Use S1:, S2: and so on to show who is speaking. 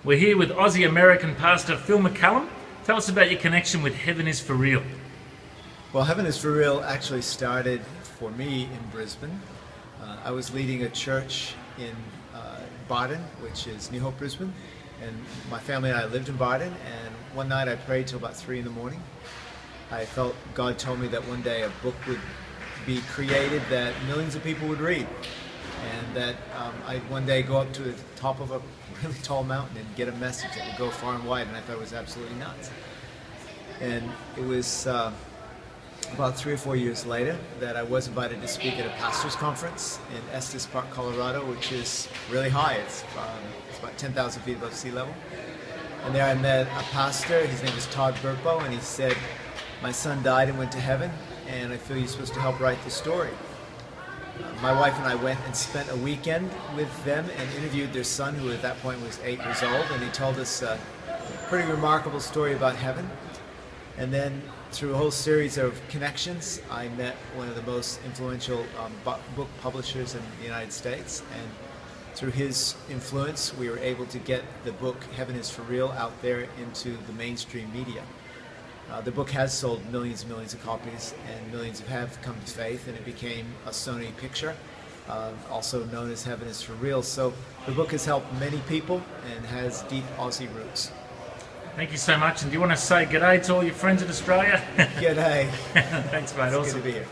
S1: We're here with Aussie-American pastor Phil McCallum. Tell us about your connection with Heaven is for Real.
S2: Well, Heaven is for Real actually started for me in Brisbane. I was leading a church in Barton, which is New Hope, Brisbane, and my family and I lived in Barton, and one night I prayed till about 3 in the morning. I felt God told me that one day a book would be created that millions of people would read, and that I'd one day go up to the top of a really tall mountain and get a message that would go far and wide, and I thought it was absolutely nuts. And it was about 3 or 4 years later that I was invited to speak at a pastor's conference in Estes Park, Colorado, which is really high. It's about 10,000 feet above sea level. And there I met a pastor. His name is Todd Burpo, and he said, "My son died and went to heaven, and I feel you're supposed to help write the story." My wife and I went and spent a weekend with them and interviewed their son, who at that point was 8 years old, and he told us a pretty remarkable story about heaven. And then through a whole series of connections, I met one of the most influential book publishers in the United States, and through his influence we were able to get the book Heaven is for Real out there into the mainstream media. The book has sold millions and millions of copies, and millions have come to faith, and it became a Sony picture, also known as Heaven is for Real. So the book has helped many people and has deep Aussie roots.
S1: Thank you so much. And do you want to say g'day to all your friends in Australia?
S2: G'day.
S1: Thanks, mate.
S2: It's
S1: Awesome.
S2: good to be here.